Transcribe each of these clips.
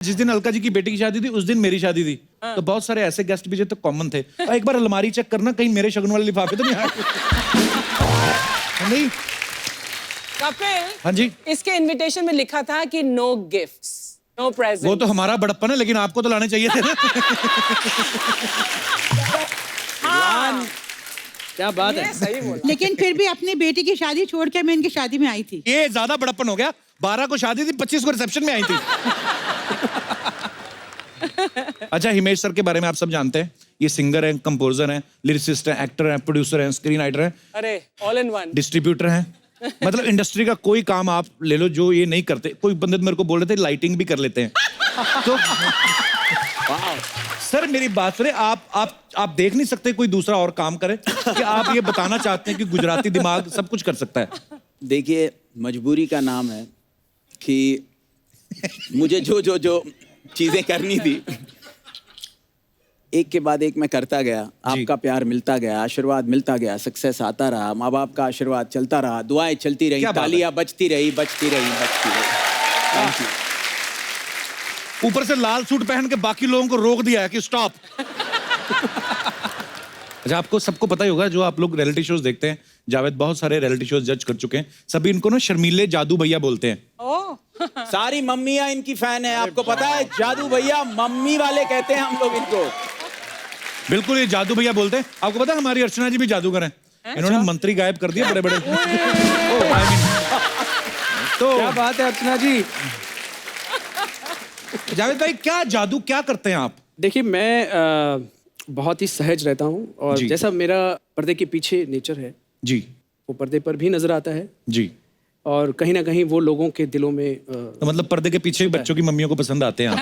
जिस दिन अलका जी की बेटी की शादी थी उस दिन मेरी शादी थी। तो बहुत सारे ऐसे गेस्ट भी जो तो कॉमन थे। और एक बार अलमारी चेक करना कहीं मेरे शगुन वाले लिफाफे तो नहीं आए। नहीं कपिल, हाँ जी, इसके इनविटेशन में लिखा था कि नो गिफ्ट्स, नो प्रेजेंट। वो तो हमारा बड़प्पन है, लेकिन आपको तो लाने चाहिए थे ना। हाँ, क्या बात है। सही बोला। लेकिन फिर भी अपनी बेटी की शादी छोड़ के मैं इनकी शादी में आई थी। ये ज्यादा बड़प्पन हो गया। 12 को शादी थी, 25 को रिसेप्शन में आई थी। अच्छा, हिमेश सर के बारे में आप सब जानते हैं। ये सिंगर हैं, कंपोजर हैं, लिरिसिस्ट हैं, एक्टर हैं, प्रोड्यूसर हैं, स्क्रीन राइटर हैं, अरे ऑल इन वन, डिस्ट्रीब्यूटर हैं। मतलब इंडस्ट्री का कोई काम आप ले लो जो ये नहीं करते। कोई बंदे तो मेरे को बोल रहे थे लाइटिंग भी कर लेते हैं। तो सर मेरी बात सुने, आप देख नहीं सकते कोई दूसरा और काम करे कि आप ये बताना चाहते हैं कि गुजराती दिमाग सब कुछ कर सकता है? देखिए, मजबूरी का नाम है कि मुझे जो चीजें करनी थी एक के बाद एक मैं करता गया। आपका प्यार मिलता गया, आशीर्वाद मिलता गया, सक्सेस आता रहा, माँ बाप का आशीर्वाद चलता रहा, दुआएं चलती रही, तालियां बजती रही। Thank you. ऊपर से लाल सूट पहन के बाकी लोगों को रोक दिया है कि स्टॉप। अच्छा, आपको सबको पता ही होगा जो आप लोग रियलिटी शोज देखते हैं, जावेद बहुत सारे रियलिटी शोज जज कर चुके हैं। सभी इनको ना शर्मीले जादू भैया बोलते हैं। सारी मम्मियां इनकी फैन है, आपको पता है। जादू भैया मम्मी वाले कहते हैं हम लोग इनको। बिल्कुल, ये जादू भैया बोलते हैं। आपको पता है हमारी अर्चना जी भी जादूगर हैं। इन्होंने मंत्री गायब कर दिए बड़े बड़े। तो क्या बात है अर्चना जी। जावेद भाई, क्या जादू क्या करते हैं आप? देखिए, मैं बहुत ही सहज रहता हूँ और जैसा मेरा पर्दे के पीछे नेचर है जी, वो पर्दे पर भी नजर आता है जी। और कहीं ना कहीं वो लोगों के दिलों में तो मतलब पर्दे के पीछे बच्चों की मम्मियों को पसंद आते हैं आप?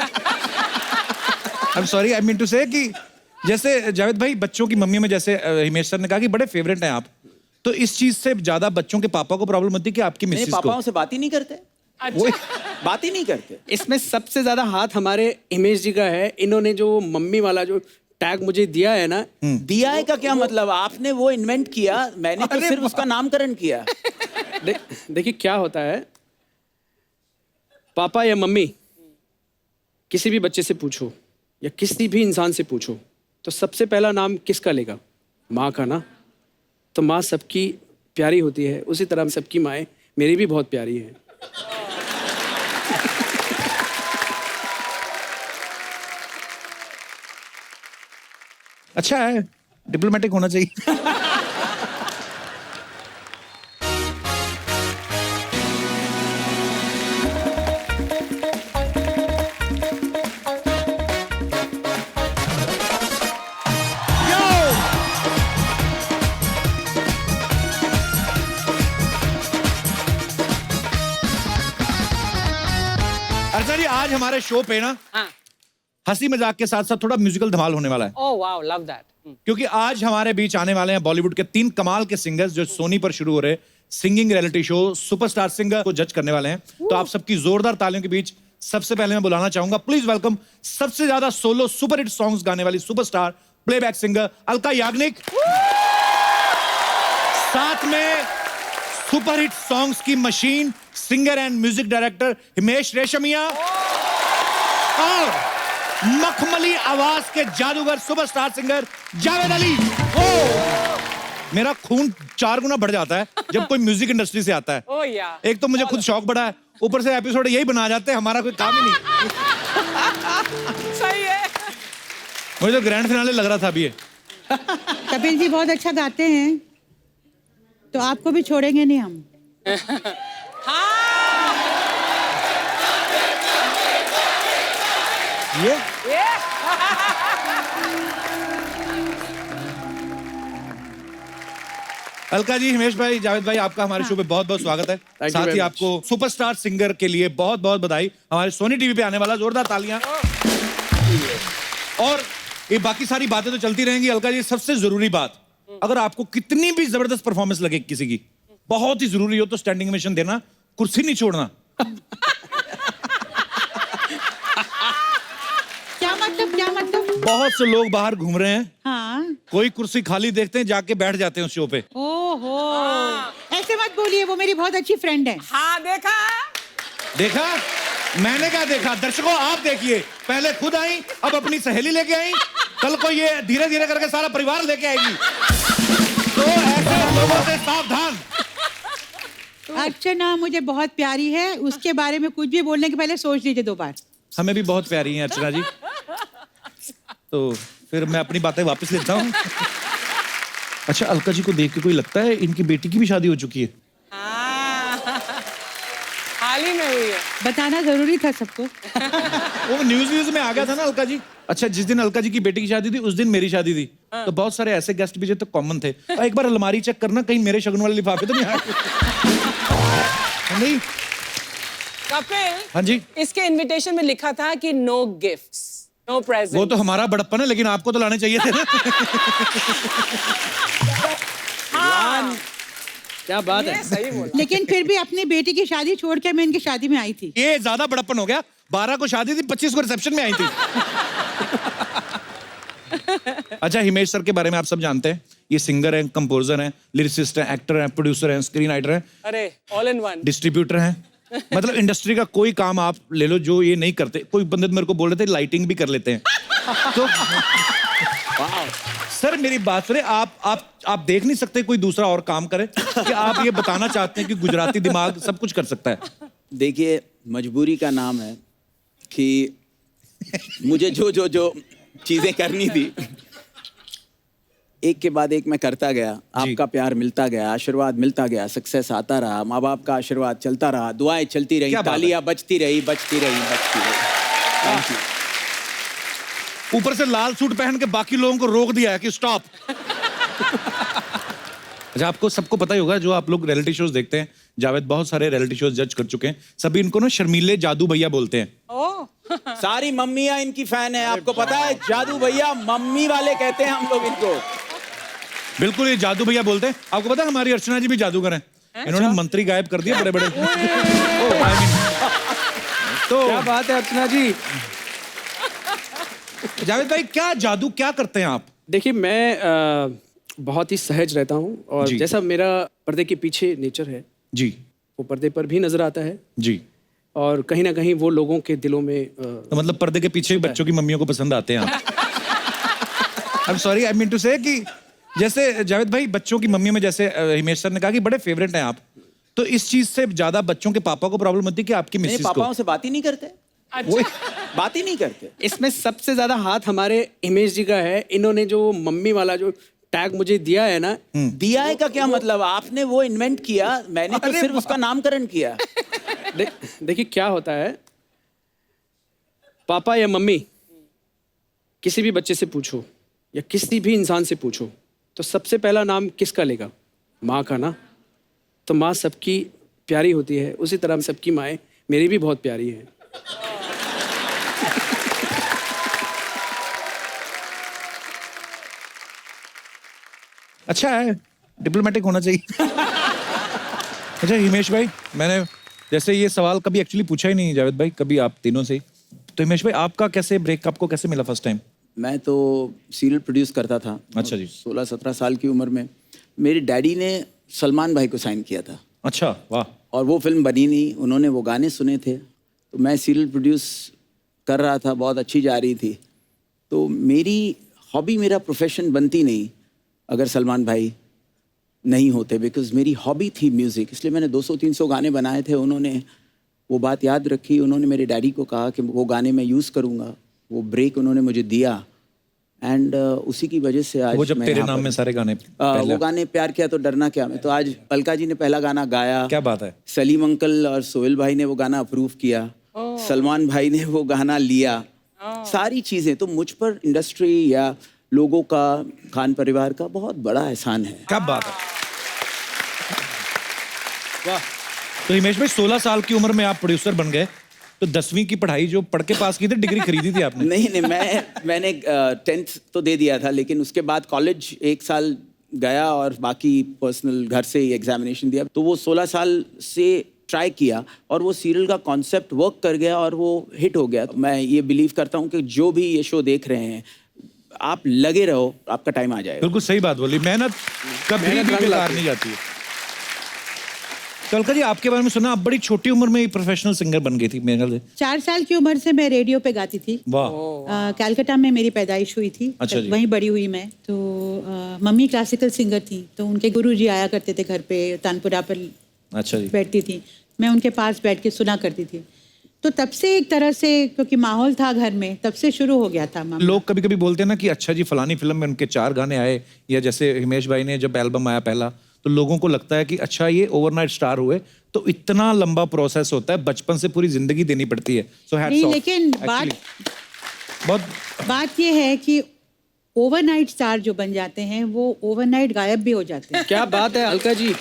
I am sorry, I mean to say कि जैसे जावेद भाई बच्चों की मम्मी में, जैसे हिमेश सर ने कहा कि बड़े फेवरेट हैं आप, तो इस चीज से ज्यादा बच्चों के पापा को प्रॉब्लम होती है कि आपकी मिसेस को? पापाओं से बात ही नहीं करते। अच्छा। बात ही नहीं करते। इसमें सबसे ज्यादा हाथ हमारे हिमेश जी का है। इन्होंने जो मम्मी वाला जो टैग मुझे दिया है ना, दिया है का क्या मतलब? आपने वो इन्वेंट किया, मैंने तो सिर्फ उसका नामकरण किया। देखिए क्या होता है, पापा या मम्मी किसी भी बच्चे से पूछो या किसी भी इंसान से पूछो तो सबसे पहला नाम किसका लेगा? माँ का ना। तो माँ सबकी प्यारी होती है, उसी तरह सबकी माएँ मेरी भी बहुत प्यारी है। अच्छा है, डिप्लोमेटिक होना चाहिए। अर्चना जी, आज हमारे शो पे ना हंसी मजाक के साथ साथ थोड़ा म्यूजिकल धमाल होने वाला है। Oh wow, love that. क्योंकि आज हमारे बीच आने वाले हैं बॉलीवुड के 3 कमाल के सिंगर्स जो सोनी पर शुरू हो रहे singing reality show superstar singer को जज करने वाले हैं। तो आप सबकी जोरदार तालियों के बीच सबसे पहले मैं बुलाना चाहूंगा, प्लीज वेलकम सबसे ज्यादा सोलो सुपरहिट सॉन्ग्स गाने वाली superstar playback singer Alka Yagnik, साथ में सुपरहिट सॉन्ग्स की machine singer and music director Himesh Reshammiya, और मखमली आवाज के जादूगर सुपरस्टार सिंगर जावेद अली। मेरा खून 4 गुना बढ़ जाता है जब कोई म्यूजिक इंडस्ट्री से आता है। ओह या। एक तो मुझे खुद शौक बड़ा है, ऊपर से एपिसोड यही बना जाते हैं, हमारा कोई काम ही नहीं। सही है। मुझे तो ग्रैंड फिनाले लग रहा था अभी ये। कपिल जी बहुत अच्छा गाते हैं, तो आपको भी छोड़ेंगे नहीं हम। ये अलका जी, हिमेश भाई, जावेद भाई, आपका हमारे शो पे बहुत बहुत स्वागत है। साथ ही आपको सुपरस्टार सिंगर के लिए बहुत बहुत बधाई। हमारे सोनी टीवी पे आने वाला, जोरदार तालियां। और ये बाकी सारी बातें तो चलती रहेंगी। अलका जी, सबसे जरूरी बात, अगर आपको कितनी भी जबरदस्त परफॉर्मेंस लगे किसी की, बहुत ही जरूरी हो तो स्टैंडिंग ओवेशन देना, कुर्सी नहीं छोड़ना। क्या मतलब? बहुत से लोग बाहर घूम रहे हैं, हाँ। कोई कुर्सी खाली देखते हैं, जाके बैठ जाते हैं उस शो पे। ओहो, ऐसे मत बोलिए, वो मेरी बहुत अच्छी फ्रेंड है। हाँ, देखा। मैंने क्या देखा? दर्शकों आप देखिए, पहले खुद आई, अब अपनी सहेली लेके आई, कल को ये धीरे धीरे करके सारा परिवार लेके आएगी। तो ऐसे लोगों से सावधान। अर्चना मुझे बहुत प्यारी है, उसके बारे में कुछ भी बोलने के पहले सोच लीजिए 2 बार। हमें भी बहुत प्यारी हैं अर्चना जी। तो फिर मैं अपनी बातें वापस लेता हूँ। अच्छा, अलका जी को देख के कोई लगता है इनकी बेटी की भी शादी हो चुकी है? हाल ही में हुई है। बताना जरूरी था सबको। वो न्यूज में आ गया था ना अलका जी। अच्छा, जिस दिन अलका जी की बेटी की शादी थी उस दिन मेरी शादी थी। तो बहुत सारे ऐसे गेस्ट भी जो तो कॉमन थे। और एक बार अलमारी चेक करना, कहीं मेरे शगुन वाले लिफाफे तो नहीं आए। नहीं। कपिल, हाँ जी। इसके इनविटेशन में लिखा था कि नो गिफ्ट्स, नो प्रेजेंट। वो तो हमारा बड़प्पन है, लेकिन आपको तो लाने चाहिए थे ना। क्या बात है। सही बोला। लेकिन फिर भी अपनी बेटी की शादी छोड़ के मैं इनकी शादी में आई थी। ये ज्यादा बड़प्पन हो गया। 12 को शादी थी, 25 को रिसेप्शन में आई थी। अच्छा, हिमेश सर के बारे में आप सब जानते हैं। ये सिंगर हैं, कंपोजर हैं, लिरिसिस्ट हैं, एक्टर हैं, प्रोड्यूसर हैं, स्क्रीन राइटर हैं, अरे ऑल इन वन। डिस्ट्रीब्यूटर हैं। मतलब इंडस्ट्री का कोई काम आप ले लो जो ये नहीं करते। कोई बंदे तो मेरे को बोल रहे थे लाइटिंग भी कर लेते हैं। तो सर मेरी बात सुने, आप देख नहीं सकते कोई दूसरा और काम करे कि आप ये बताना चाहते हैं कि गुजराती दिमाग सब कुछ कर सकता है? देखिए, मजबूरी का नाम है कि मुझे जो चीजें करनी थी, एक के बाद एक मैं करता गया। आपका प्यार मिलता गया, आशीर्वाद मिलता गया, सक्सेस आता रहा, माँ बाप का आशीर्वाद चलता रहा, दुआएं चलती रही, तालियां बजती रही। Thank you. ऊपर से लाल सूट पहन के बाकी लोगों को रोक दिया है कि स्टॉप। अच्छा, आपको सबको पता ही होगा, जो आप लोग रियलिटी शोज देखते हैं, जावेद बहुत सारे रियलिटी शोज जज कर चुके हैं, सभी इनको ना शर्मीले जादू भैया बोलते हैं। सारी मम्मियां इनकी फैन है, आपको पता है। जादू भैया मम्मी वाले कहते हैं हम लोग इनको। बिल्कुल, ये जादू भैया बोलते हैं। आपको पता है हमारी अर्चना जी भी जादूगर हैं। इन्होंने मंत्री गायब कर दिए बड़े बड़े। तो क्या बात है अर्चना जी। जावेद भाई, क्या जादू क्या करते हैं आप? देखिए, मैं बहुत ही सहज रहता हूँ, और जी। जैसा मेरा पर्दे के पीछे नेचर है, जी वो पर्दे पर भी नजर आता है। जी। और कहीं ना कहीं वो लोगों के दिलों में तो मतलब पर्दे के पीछे बच्चों की मम्मियों को पसंद आते हैं आप? I am sorry, I mean to say कि जैसे जावेद भाई बच्चों की मम्मी में, जैसे हिमेश सर ने कहा कि बड़े फेवरेट हैं आप, तो इस चीज से ज्यादा बच्चों के पापा को प्रॉब्लम होती है कि आपकी मिसेस को? पापाओं से बात ही नहीं करते। बात ही नहीं करते। इसमें सबसे ज्यादा हाथ हमारे हिमेश जी का है। इन्होंने जो मम्मी वाला जो टैग मुझे दिया है ना, दिया है का क्या मतलब? आपने वो इन्वेंट किया, मैंने तो सिर्फ उसका नामकरण किया। देखिए क्या होता है, पापा या मम्मी, किसी भी बच्चे से पूछो या किसी भी इंसान से पूछो, तो सबसे पहला नाम किसका लेगा? माँ का ना। तो माँ सबकी प्यारी होती है, उसी तरह सबकी माएँ मेरी भी बहुत प्यारी हैं। अच्छा है, डिप्लोमेटिक होना चाहिए। अच्छा हिमेश भाई, मैंने जैसे ये सवाल कभी एक्चुअली पूछा ही नहीं जावेद भाई, कभी आप तीनों से। तो हिमेश भाई, आपका कैसे ब्रेक आपको कैसे मिला फर्स्ट टाइम? मैं तो सीरियल प्रोड्यूस करता था। अच्छा जी। 16-17 साल की उम्र में मेरे डैडी ने सलमान भाई को साइन किया था। अच्छा, वाह। और वो फिल्म बनी नहीं, उन्होंने वो गाने सुने थे। तो मैं सीरियल प्रोड्यूस कर रहा था, बहुत अच्छी जा रही थी। तो मेरी हॉबी, मेरा प्रोफेशन बनती नहीं अगर सलमान भाई नहीं होते, बिकॉज मेरी हॉबी थी म्यूज़िक। इसलिए मैंने 200-300 गाने बनाए थे। उन्होंने वो बात याद रखी, उन्होंने मेरे डैडी को कहा कि वो गाने मैं यूज़ करूँगा। वो ब्रेक उन्होंने मुझे दिया, एंड उसी की वजह से आज वो जब मैं तेरे यहाँ नाम पर- में सारे गाने वो गाने प्यार किया तो डरना क्या में, तो आज अलका जी ने पहला गाना गाया। क्या बात है। सलीम अंकल और सोहेल भाई ने वो गाना अप्रूव किया, सलमान भाई ने वो गाना लिया। सारी चीजें तो मुझ पर इंडस्ट्री या लोगों का, खान परिवार का बहुत बड़ा एहसान है। क्या बात है, वाह। तो हिमेश भाई, 16 साल की उम्र में आप प्रोड्यूसर बन गए, तो 10वीं की पढ़ाई जो पढ़ के पास की थी, डिग्री खरीदी थी आपने? नहीं, मैंने 10th तो दे दिया था, लेकिन उसके बाद कॉलेज 1 साल गया और बाकी पर्सनल घर से ही एग्जामिनेशन दिया। तो वो 16 साल से ट्राई किया और वो सीरियल का कॉन्सेप्ट वर्क कर गया और वो हिट हो गया। तो मैं ये बिलीव करता हूँ कि जो भी ये शो देख रहे हैं, आप लगे रहो, आपका टाइम आ जाएगा। बिल्कुल सही बात बोली, मेहनत कभी भी रंग बेकार लाती नहीं जाती है। तो अलका जी आपके बारे में सुना, आप बड़ी छोटी उम्र में ही प्रोफेशनल सिंगर बन गई थी मेरे ख्याल से। 4 साल की उम्र से मैं रेडियो पे गाती थी। वाह। कलकत्ता में मेरी पैदाइश हुई थी। अच्छा जी। वहीं बड़ी हुई मैं। तो मम्मी क्लासिकल सिंगर थी, तो उनके गुरुजी आया करते थे घर पे, तानपुरा पर अच्छा जी। बैठती थी, मैं उनके पास बैठ के सुना करती थी। तो तब से एक तरह से, क्योंकि माहौल था घर में, तब से शुरू हो गया था मामला। लोग कभी कभी बोलते हैं ना कि अच्छा जी फलानी फिल्म में उनके 4 गाने आए, या जैसे हिमेश भाई ने जब एल्बम आया पहला, तो लोगों को लगता है कि अच्छा ये ओवरनाइट स्टार हुए, तो इतना लंबा प्रोसेस होता है, बचपन से पूरी जिंदगी देनी पड़ती है। सो नहीं, लेकिन बात ये है कि ओवरनाइट स्टार जो बन जाते हैं वो ओवरनाइट गायब भी हो जाते हैं। क्या बात है अलका जी,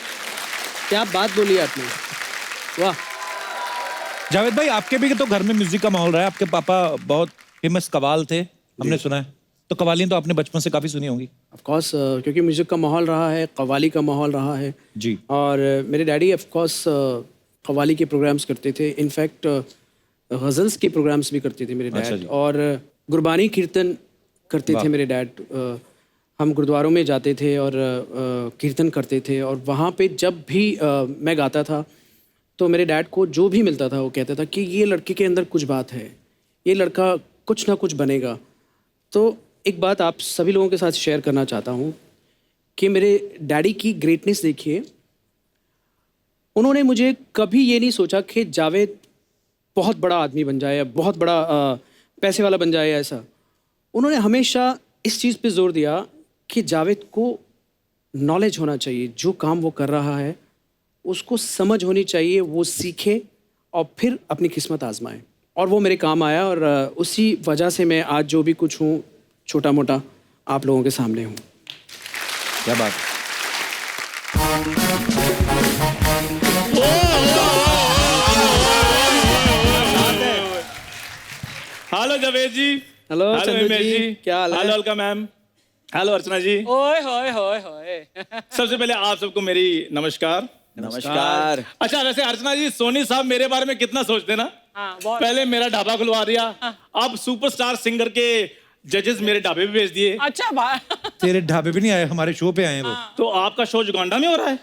क्या बात बोली आपने, वाह। जावेद भाई आपके भी तो घर में म्यूजिक का माहौल रहा है, आपके पापा बहुत फेमस कवाल थे, हमने सुना है, तो कवालियां तो आपने बचपन से काफी सुनी होंगी। ऑफ कोर्स, क्योंकि म्यूजिक का माहौल रहा है, कव्वाली का माहौल रहा है जी। और मेरे डैडी ऑफ कोर्स कव्वाली के प्रोग्राम्स करते थे, इनफैक्ट गज़ल्स के प्रोग्राम्स भी करते थे मेरे अच्छा डैड, जी। और गुरबानी कीर्तन करते थे मेरे डैड। हम गुरुद्वारों में जाते थे और कीर्तन करते थे, और वहाँ पे जब भी मैं गाता था तो मेरे डैड को जो भी मिलता था वो कहता था कि ये लड़के के अंदर कुछ बात है, ये लड़का कुछ ना कुछ बनेगा। तो एक बात आप सभी लोगों के साथ शेयर करना चाहता हूँ कि मेरे डैडी की ग्रेटनेस देखिए, उन्होंने मुझे कभी ये नहीं सोचा कि जावेद बहुत बड़ा आदमी बन जाए या बहुत बड़ा पैसे वाला बन जाए, ऐसा। उन्होंने हमेशा इस चीज़ पे जोर दिया कि जावेद को नॉलेज होना चाहिए, जो काम वो कर रहा है उसको समझ होनी चाहिए, वो सीखे और फिर अपनी किस्मत आजमाए, और वो मेरे काम आया, और उसी वजह से मैं आज जो भी कुछ हूँ, छोटा मोटा, आप लोगों के सामने हूँ। क्या बात। हेलो जावेद जी। हेलो चंदू हिमेश जी, क्या हाल है? Hello Alka ma'am. हेलो अर्चना जी। ओए होए होए होए। सबसे पहले आप सबको मेरी नमस्कार। नमस्कार। अच्छा, वैसे अर्चना जी, सोनी साहब मेरे बारे में कितना सोचते ना। हाँ, बहुत। पहले मेरा ढाबा खुलवा दिया, अब सुपरस्टार सिंगर के जजेस मेरे ढाबे पे भेज दिए। अच्छा भाई। तेरे ढाबे भी नहीं आए, हमारे शो पे आए हैं वो। तो आपका शो जुगांडा में हो रहा है।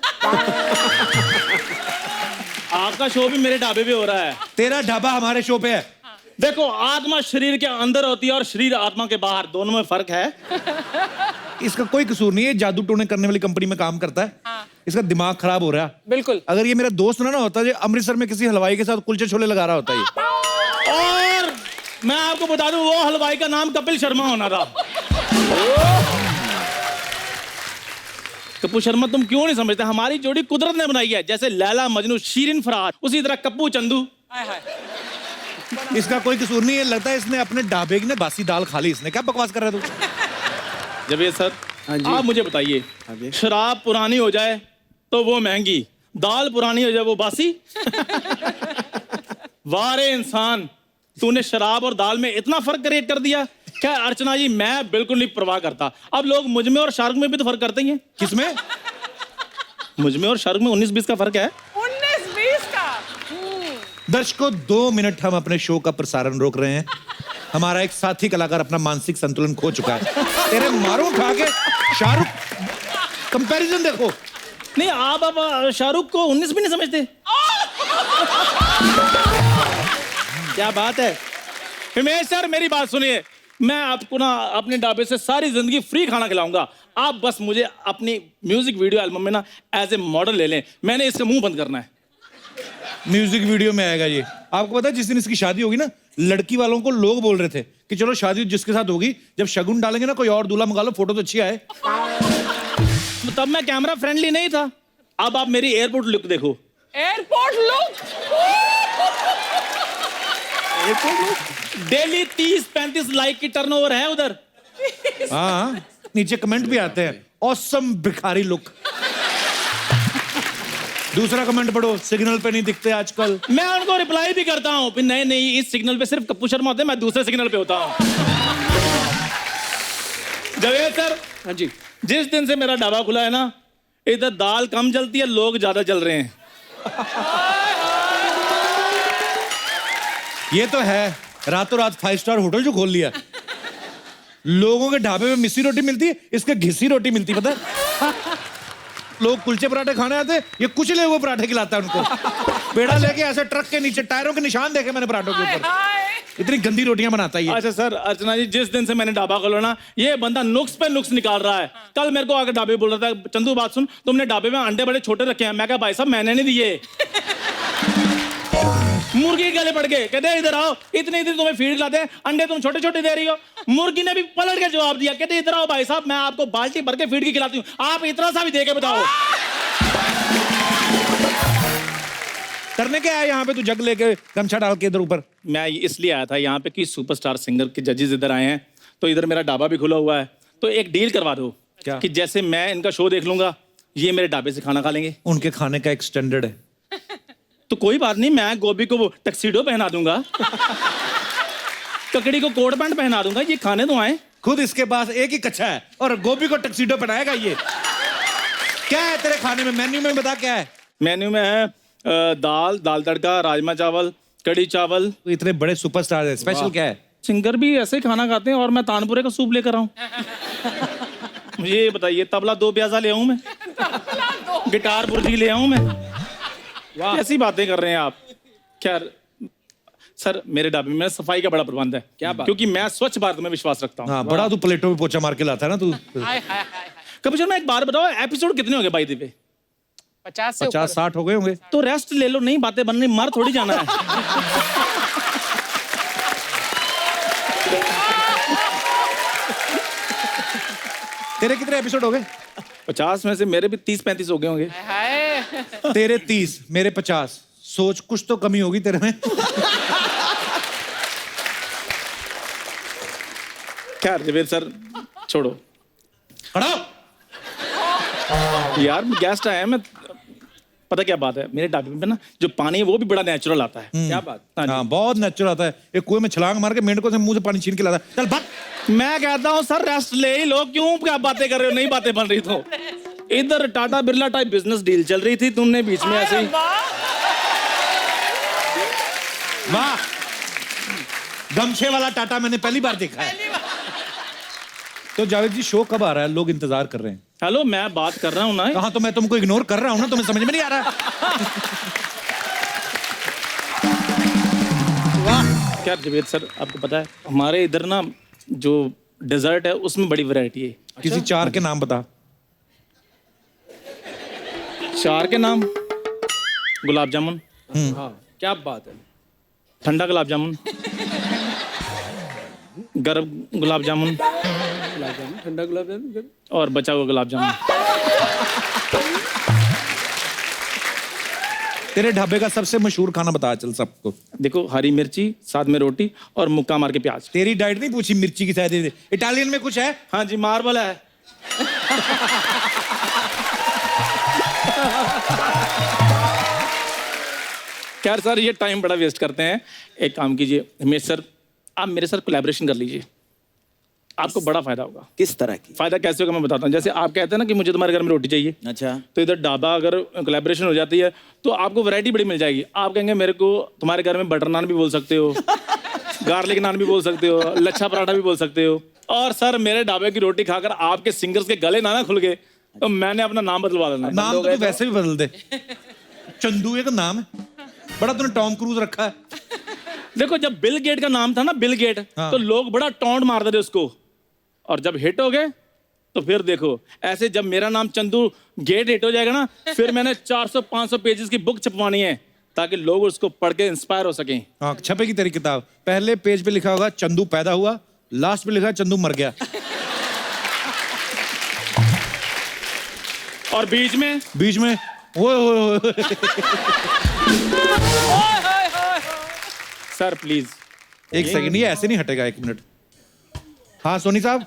आपका शो भी मेरे ढाबे पे हो रहा है। तेरा ढाबा हमारे शो पे है। देखो, आत्मा शरीर के अंदर होती है और शरीर आत्मा के बाहर, दोनों में फर्क है। इसका कोई कसूर नहीं है, जादू टोने करने वाली कंपनी में काम करता है। इसका दिमाग खराब हो रहा है। बिल्कुल। अगर ये मेरा दोस्त ना होता, जो अमृतसर में किसी हलवाई के साथ कुलचे छोले लगा रहा होता ये। और मैं आपको बता दूं, वो हलवाई का नाम कपिल शर्मा होना था। कप्पू शर्मा तुम क्यों नहीं समझते, हमारी जोड़ी कुदरत ने बनाई है, जैसे लैला मजनू, शीरिन फरहाद, उसी तरह कप्पू चंदू। हाय हाय। इसका कोई कसूर नहीं है, लगता है इसने अपने ढाबे की ना बासी दाल खा ली। इसने क्या बकवास कर रहा है तू। जवेद सर, हाँ जी। आप मुझे बताइए, शराब पुरानी हो जाए तो वो महंगी, दाल पुरानी हो जाए वो बासी। वाह रे इंसान, तूने शराब और दाल में इतना फर्क क्रिएट कर दिया। क्या अर्चना जी, मैं बिल्कुल नहीं परवाह करता। अब लोग मुझ में और शाहरुख में भी तो फर्क करते ही हैं। किसमें? मुझ में और शाहरुख में 19-20 का फर्क है। 19-20 का। दर्शकों, 2 मिनट हम अपने शो का प्रसारण रोक रहे हैं। हमारा एक साथी कलाकार अपना मानसिक संतुलन खो चुका है। तेरे मारो उठा के शाहरुख, कंपैरिजन देखो। नहीं, आप अब शाहरुख को 19 भी नहीं समझते। क्या बात है। हिमेश सर, मेरी बात सुनिए, मैं आपको ना अपने ढाबे से सारी जिंदगी फ्री खाना खिलाऊंगा। आप बस मुझे अपनी म्यूजिक वीडियो एल्बम में ना एज ए मॉडल ले लें। मैंने इसका मुंह बंद करना है। म्यूजिक वीडियो में आएगा ये। आपको पता है जिस दिन इसकी शादी होगी ना, लड़की वालों को लोग बोल रहे थे कि चलो शादी जिसके साथ होगी, जब शगुन डालेंगे ना कोई और दूल्हा मंगा लो, फोटो तो अच्छी आए। तब मैं कैमरा फ्रेंडली नहीं था। अब आप मेरी एयरपोर्ट लुक देखो। Airport look. डेली 30-35 लाइक की टर्नओवर है उधर। हाँ, नीचे कमेंट भी आते हैं, ऑसम भिखारी लुक। दूसरा कमेंट पढ़ो, सिग्नल पे नहीं दिखते आजकल। मैं उनको रिप्लाई भी करता हूँ, नहीं नहीं, इस सिग्नल पे सिर्फ कप्पू शर्मा होते हैं, मैं दूसरे सिग्नल पे होता हूँ। जवेद सर, हाँ जी। जिस दिन से मेरा ढाबा खुला है ना, इधर दाल कम जलती है, लोग ज्यादा जल रहे हैं। ये तो है, रातों रात 5 स्टार होटल जो खोल लिया। लोगों के ढाबे में मिस्सी रोटी मिलती है, इसके घिसी रोटी मिलती, पता है? लोग कुलचे पराठे खाने आते, ये कुचले हुए पराठे खिलाता है उनको। पेड़ा लेके ऐसे ट्रक के नीचे टायरों के निशान देखे मैंने पराठों के ऊपर। इतनी गंदी रोटियां बनाता है ये। अच्छा सर, अर्चना जी, जिस दिन से मैंने ढाबा खोला ना, ये बंदा नुक्स पे नुक्स निकाल रहा है। कल मेरे को आकर ढाबे बोल रहा था, चंदू बात सुन, तुमने ढाबे में अंडे बड़े छोटे रखे हैं। मैं कहा भाई साहब मैंने नहीं दिए। मुर्गी गले पड़ गए, कहते इधर आओ, इतने इतने तुम्हें फीड खिलाते हैं, अंडे तुम छोटे छोटे दे रही हो। मुर्गी ने भी पलट के जवाब दिया, कहते इधर आओ भाई साहब, मैं आपको बाल्टी भर के फीड की खिलाती हूँ, आप इतना सा भी दे के बताओ। करने के आया यहाँ पे तू जग लेके गमछा डाल के इधर ऊपर? मैं इसलिए आया था यहाँ पे कि सुपरस्टार सिंगर के जजेस इधर आए हैं, तो इधर मेरा ढाबा भी खुला हुआ है, तो एक डील करवा दो। क्या? कि जैसे मैं इनका शो देख लूंगा, ये मेरे ढाबे से खाना खा लेंगे। उनके खाने का एक स्टैंडर्ड है। तो कोई बात नहीं, मैं गोभी को वो टक्सीडो पहना दूंगा, ककड़ी को कोट पैंट पहना दूंगा, ये खाने तो आए। खुद इसके पास एक ही कच्चा है और गोभी को टक्सीडो पहनाएगा ये। क्या है तेरे खाने में? मेन्यू में बता क्या है। मेन्यू में है दाल, दाल तड़का, राजमा चावल, कड़ी चावल। तो इतने बड़े सुपरस्टार है, स्पेशल क्या है? सिंगर भी ऐसे ही खाना खाते हैं और मैं तानपुरे का सूप लेकर आऊं। मुझे ये बताइए, तबला 2 प्याजा ले आऊं मैं? गिटार बुर्जी ले आऊं मैं? ऐसी बातें कर रहे हैं आप। खैर सर, मेरे ढाबे में सफाई का बड़ा प्रबंध है। क्या बात? क्योंकि मैं स्वच्छ भारत में विश्वास रखता हूँ। हाँ, बड़ा तू प्लेटों में पोछा मार के लाता है ना तू। कभी मैं एक बार बताओ, एपिसोड कितने हो गए बाई द वे? 50 से 50-60 हो गए होंगे। तो रेस्ट ले लो, नहीं बातें बन रही, मर थोड़ी जाना है। तेरे कितने एपिसोड हो गए? 50 में से मेरे भी 30-35 हो गए होंगे। तेरे 30, मेरे 50। सोच, कुछ तो कमी होगी तेरे में। खैर जवेद सर, छोड़ो। खड़ा हो। यार गेस्ट आए हैं, मैं पता क्या बात है, मेरे ढाबे में ना जो पानी है वो भी बड़ा नेचुरल आता है। क्या बात? हाँ, बहुत नेचुरल आता है। एक कुएं में छलांग मार के मेंढकों से मुंह से पानी छीन के लाता है। चल भाग। मैं कहता हूँ सर रेस्ट ले ही लो, क्यों क्या बातें कर रहे हो? नहीं बातें बन रही तो इधर Tata Birla type business deal चल रही थी, तुमने बीच में ऐसे ही। वाह, गमछे वाला टाटा मैंने पहली बार देखा है। तो जावेद जी, शो कब आ रहा है? लोग इंतजार कर रहे हैं। हेलो, मैं बात कर रहा हूँ ना। कहा तो मैं तुमको इग्नोर कर रहा हूँ ना, तुम्हें समझ में नहीं आ रहा है? क्या जवेद सर, आपको पता है हमारे इधर ना जो डेजर्ट है उसमें बड़ी वैरायटी है। किसी 4 के नाम बता। 4 के नाम? गुलाब जामुन, हाँ, क्या बात है। ठंडा गुलाब जामुन, गर्म गुलाब जामुन, ठंडा गुलाब जामुन और बचा हुआ गुलाब जामुन। तेरे ढाबे का सबसे मशहूर खाना बता चल सबको। देखो, हरी मिर्ची साथ में रोटी और मुक्का मार के प्याज। तेरी डाइट नहीं पूछी, मिर्ची की शायद। इटालियन में कुछ है? हाँ जी, मार्बल है। खैर सर, ये टाइम बड़ा वेस्ट करते हैं। एक काम कीजिए हिमेश सर, आप मेरे सर कोलैबोरेशन कर लीजिए, आपको बड़ा फायदा होगा। किस तरह की? फायदा कैसे होगा मैं बताता हूँ। जैसे आप कहते हैं ना कि मुझे तुम्हारे घर में रोटी चाहिए, अच्छा, तो इधर ढाबा अगर कोलैबोरेशन हो जाती है तो आपको वैरायटी बड़ी मिल जाएगी। आप कहेंगे मेरे को तुम्हारे घर में बटर नान भी बोल सकते हो, गार्लिक नान भी बोल सकते हो, लच्छा पराठा भी बोल सकते हो। और सर, मेरे ढाबे की रोटी खाकर आपके सिंगर्स के गले ना खुल गए तो मैंने अपना नाम बदलवा देना। नाम तो तू वैसे भी बदल दे। चंदू एक नाम है, बड़ा तूने टॉम क्रूज रखा है। देखो, जब बिल गेट का नाम था ना, बिल गेट, हाँ। तो लोग बड़ा टॉन्ट मारते थे उसको, और जब हिट हो गए तो फिर देखो ऐसे, जब मेरा नाम चंदू गेट हिट हो जाएगा ना, फिर मैंने 400-500 पेजेस की बुक छपवानी है ताकि लोग उसको पढ़ के इंस्पायर हो सकें। हाँ, छपेगी तेरी किताब। पहले पेज पे लिखा होगा चंदू पैदा हुआ, लास्ट पे लिखा है चंदू मर गया। और बीच में ओए सर प्लीज एक सेकंड, ये ऐसे नहीं हटेगा। 1 मिनट। हाँ सोनी साहब,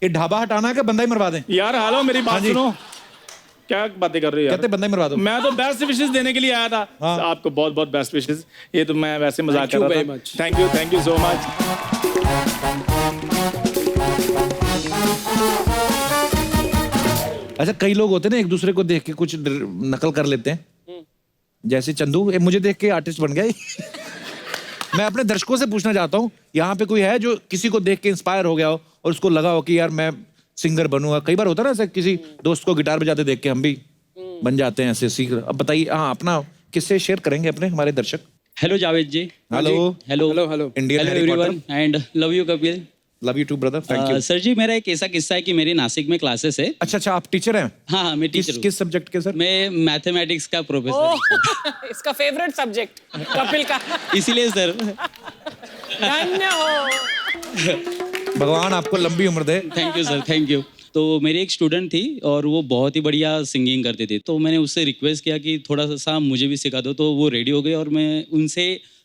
ये ढाबा हटाना है कि बंदा ही मरवा दें? यार हेलो, मेरी बात हाँ जी। सुनो, क्या बातें कर रहे हो यार? कहते बंदा ही मरवा दो। मैं तो बेस्ट विशेस देने के लिए आया था। हाँ। आपको बहुत बहुत बेस्ट विशेस। ये तो मैं वैसे मजाक Thank you कर रहा very था। much. Thank you so much. अच्छा, कई लोग होते हैं ना, एक दूसरे को देख के कुछ नकल कर लेते हैं। जैसे चंदू मुझे देख के आर्टिस्ट बन गया। मैं अपने दर्शकों से पूछना चाहता हूँ, यहाँ पे कोई है जो किसी को देख के इंस्पायर हो गया हो और उसको लगा हो कि यार मैं सिंगर बनूंगा? कई बार होता है ना ऐसा, किसी दोस्त को गिटार बजाते देख के हम भी बन जाते हैं ऐसे सीख। अब बताइए, हाँ, अपना किससे शेयर करेंगे अपने हमारे दर्शक? Hello Javed ji. Hello hello hello Indian hello Harry everyone Potter. And love you Kapil. Love you too brother, thank you. Sir ji, मेरा एक ऐसा किस्सा है कि मेरी नासिक में क्लासेस है। अच्छा अच्छा, आप टीचर हैं? हाँ हाँ, मैं टीचर हूँ। किस सब्जेक्ट के सर? मैं मैथमेटिक्स का प्रोफेसर इसका फेवरेट सब्जेक्ट कपिल का। इसीलिए सर। धन्य हो। भगवान आपको लंबी उम्र दे। Thank you sir, thank you. तो मेरी एक स्टूडेंट थी और वो बहुत ही बढ़िया सिंगिंग करती थी, तो मैंने उससे रिक्वेस्ट किया कि थोड़ा सा मुझे भी सिखा दो, तो वो रेडी हो गई और मैं उनसे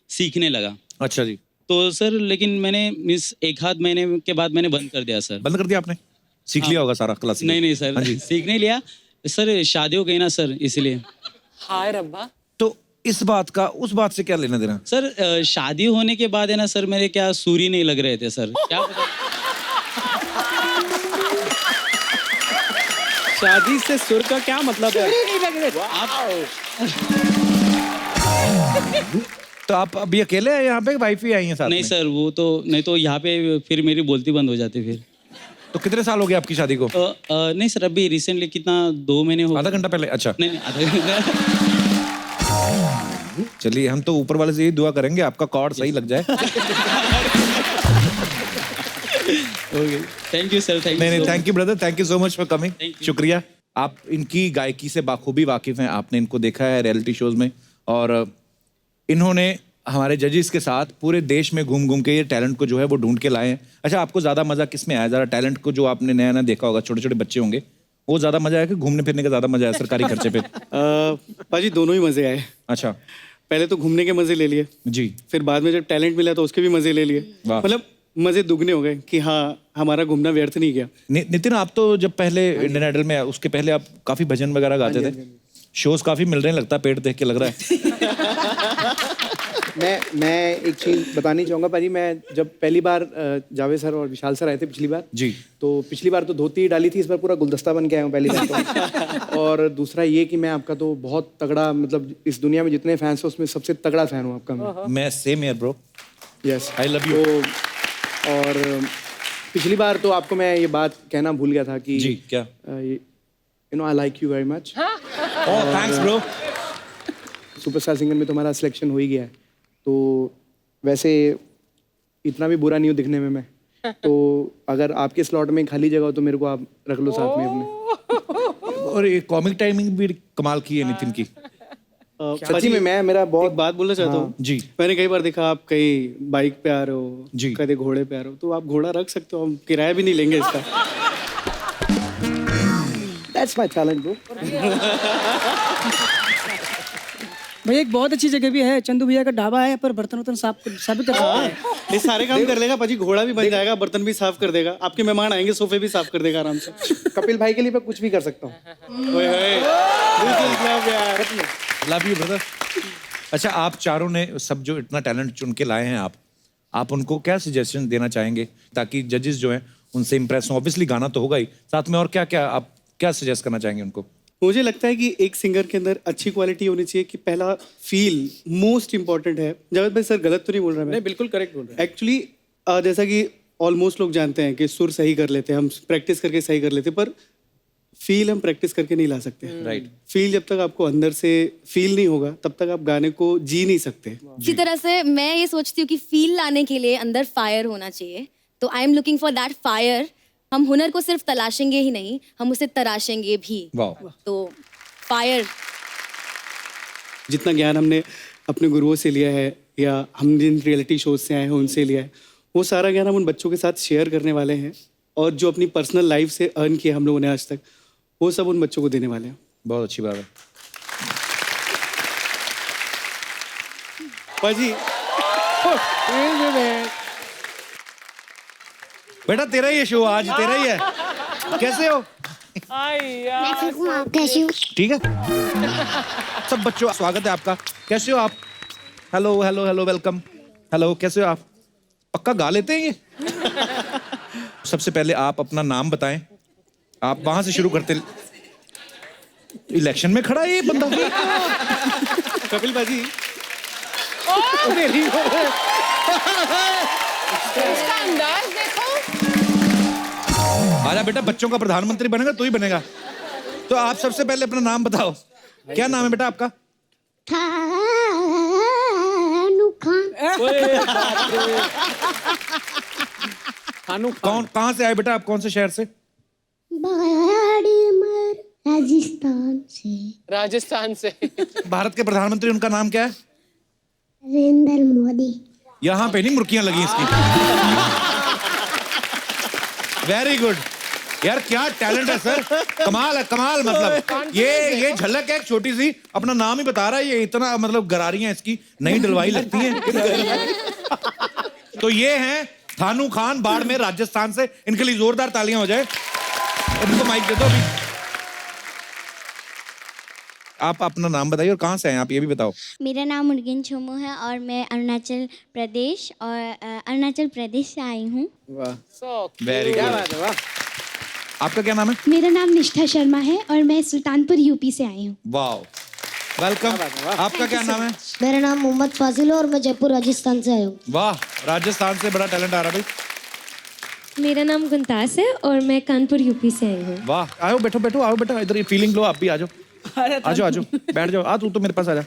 सीखने लगा। अच्छा जी। तो सर लेकिन मैंने एक आध महीने के बाद मैंने बंद कर दिया सर। बंद कर दिया आपने? सीख लिया होगा सारा क्लासिकल? नहीं नहीं सर, सीख नहीं लिया सर, शादी हो गई ना सर, इसलिए। हाय रब्बा। तो इस बात का उस बात से क्या लेना देना? सर शादी होने के बाद है ना सर, मेरे क्या सूर ही नहीं लग रहे थे सर, क्या पता। शादी से सुर का क्या मतलब है? तो आप अभी अकेले हैं यहाँ पे, वाइफ ही आई हैं साथ नहीं में? सर, वो तो नहीं तो यहाँ पे फिर मेरी बोलती बंद हो जाती फिर। तो कितने साल हो गए आपकी शादी को? नहीं सर, अभी रिसेंटली कितना 2 महीने हो आधा घंटा पहले? अच्छा, नहीं आधा घंटा। चलिए, हम तो ऊपर वाले से यही दुआ करेंगे आपका कॉर्ड सही लग जाए। थैंक यू सर, थैंक नहीं यू। नहीं, thank you brother, thank you so much for coming. Thank you. शुक्रिया। आप इनकी गायकी से बाखूबी वाकिफ हैं, आपने इनको देखा है रियलिटी शोज में, और इन्होंने हमारे जजेस के साथ पूरे देश में घूम घूम के ये टैलेंट को जो है वो ढूंढ के लाए हैं। अच्छा, आपको ज्यादा मजा किस में आया? जरा टैलेंट को जो आपने नया नया देखा होगा, छोटे छोटे बच्चे होंगे, वो ज्यादा मजा आया कि घूमने फिरने का ज्यादा मजा आया सरकारी खर्चे पे? पाजी दोनों ही मजे आए। अच्छा पहले तो घूमने के मजे ले लिए, जी। फिर बाद में जब टैलेंट मिला तो उसके भी मजे ले लिए। वाह। मतलब मजे दुगने हो गए कि हाँ, हमारा घूमना व्यर्थ नहीं गया। नितिन, आप तो जब पहले इंडियन आइडल में, उसके पहले आप काफी भजन वगैरह गाते थे, शोज काफी मिल रहे हैं, लगता है पेट देख के लग रहा है। मैं एक चीज बतानी चाहूंगा पाजी। मैं जब पहली बार जावेद सर और विशाल सर आए थे पिछली बार जी, तो पिछली बार तो धोती डाली थी, इस बार पूरा गुलदस्ता बन के आया हूँ पहली बार तो। और दूसरा ये कि मैं आपका तो बहुत तगड़ा, मतलब इस दुनिया में जितने फैंस हैं उसमें सबसे तगड़ा फैन हूँ आपका मैं। Same here bro. Yes, I love you. और पिछली बार तो आपको मैं ये बात कहना भूल गया था कि जी, क्या? You know I like you very much. Oh thanks bro. Superstar singer में तो हमारा सिलेक्शन हो ही गया है, तो वैसे इतना भी बुरा नहीं हूँ दिखने में मैं, तो अगर आपके स्लॉट में खाली जगह हो तो मेरे को आप रख लो साथ में अपने। और ये कॉमिक टाइमिंग भी कमाल की है नितिन की। सच्ची में मैं मेरा बहुत एक बात बोलना चाहता हूँ जी। मैंने कई बार देखा आप कहीं बाइक पे आ रहे हो जी। कभी घोड़े पे आ रहे हो, तो आप घोड़ा रख सकते हो, हम किराया भी नहीं लेंगे इसका। That's my talent bro. भैया एक बहुत अच्छी जगह भी है, चंदू भैया का ढाबा है, पर बर्तन वर्तन साफ भी कर सकते हैं। ये सारे काम कर लेगा पाजी, घोड़ा भी बन जाएगा, बर्तन भी साफ कर देगा, आपके मेहमान आएंगे सोफे भी साफ कर देगा आराम से। कपिल भाई के लिए मैं कुछ भी कर सकता हूँ। ओए होए, this is love यार। Love you brother. अच्छा, आप चारों ने सब जो इतना टैलेंट चुन के लाए हैं, आप उनको क्या सजेशन देना चाहेंगे ताकि जजेस जो हैं उनसे इम्प्रेस हो? ऑब्वियसली गाना तो होगा ही, साथ में और क्या क्या आप क्या सजेस्ट करना चाहेंगे उनको? मुझे लगता है कि एक सिंगर के अंदर अच्छी क्वालिटी होनी चाहिए कि पहला फील मोस्ट इंपॉर्टेंट है। जावेद भाई सर गलत तो नहीं बोल रहा मैं? नहीं, बिल्कुल करेक्ट बोल रहे हैं। एक्चुअली जैसा कि ऑलमोस्ट लोग जानते हैं कि सुर सही कर लेते हैं, हम प्रैक्टिस करके सही कर लेते हैं, पर फील हम प्रैक्टिस करके नहीं ला सकते। राइट। फील जब तक आपको अंदर से फील नहीं होगा तब तक आप गाने को जी नहीं सकते। इसी तरह से मैं ये सोचती हूँ कि फील लाने के लिए अंदर फायर होना चाहिए, तो I am looking for that fire. हम हुनर को सिर्फ तलाशेंगे ही नहीं, हम उसे तराशेंगे भी। वाह। तो फायर। जितना ज्ञान हमने अपने गुरुओं से लिया है या हम जिन रियलिटी शोज से आए हैं उनसे लिया है, वो सारा ज्ञान हम उन बच्चों के साथ शेयर करने वाले हैं, और जो अपनी पर्सनल लाइफ से अर्न किया हम लोगों ने आज तक, वो सब उन बच्चों को देने वाले हैं। बहुत अच्छी बात है पाजी। बेटा, तेरा ही है शो आज, तेरा ही है। कैसे हो? ठीक है। सब बच्चों स्वागत है आपका। कैसे हो आप? Hello hello hello, welcome. Hello, कैसे हो आप? पक्का गा लेते हैं ये? सबसे पहले आप अपना नाम बताएं। आप वहां से शुरू करते। इलेक्शन में खड़ा है ये बंदा। कपिल बाजी। इसका अंदाज देखो। आजा बेटा, बच्चों का प्रधानमंत्री बनेगा तो ही बनेगा। तो आप सबसे पहले अपना नाम बताओ, क्या नाम है बेटा आपका? थानू खान। खानू कौन, कहाँ से आए बेटा आप, कौन से शहर से? बाड़मेर, राजस्थान से। राजस्थान से। भारत के प्रधानमंत्री, उनका नाम क्या है? नरेंद्र मोदी। यहाँ पे नहीं मुर्कियां लगी इसकी। वेरी गुड यार, क्या टैलेंट है सर, कमाल है, कमाल। मतलब ये झलक है एक छोटी सी, अपना नाम ही बता रहा है, ये इतना मतलब गरारियां इसकी नहीं डलवाई लगती हैं। तो ये हैं थानू खान, बाड़मेर राजस्थान से। इनके लिए जोरदार तालियां हो जाए। इनको माइक दे दो अभी। आप अपना नाम बताइए और कहाँ से हैं आप, ये भी बताओ। मेरा नाम मुर्गिन छोमू है और मैं अरुणाचल प्रदेश से आई हूँ। वेरी गुड, आपका क्या नाम है? मेरा नाम निष्ठा शर्मा है और मैं सुल्तानपुर यूपी से आई हूँ। वाह, वेलकम। आपका क्या नाम है? मेरा नाम मोहम्मद फाजिल है और मैं जयपुर राजस्थान से आया हूँ। वाह, राजस्थान से बड़ा टैलेंट आ रहा है भाई। मेरा नाम गुंतास है और मैं कानपुर यूपी से आई हूँ। वाह, आओ बैठो बैठो, आओ बेटा इधर, ये फीलिंग लो आप भी, आ जाओ आ जाओ आ जाओ, बैठ जाओ। आ तू तो मेरे पास आ जा।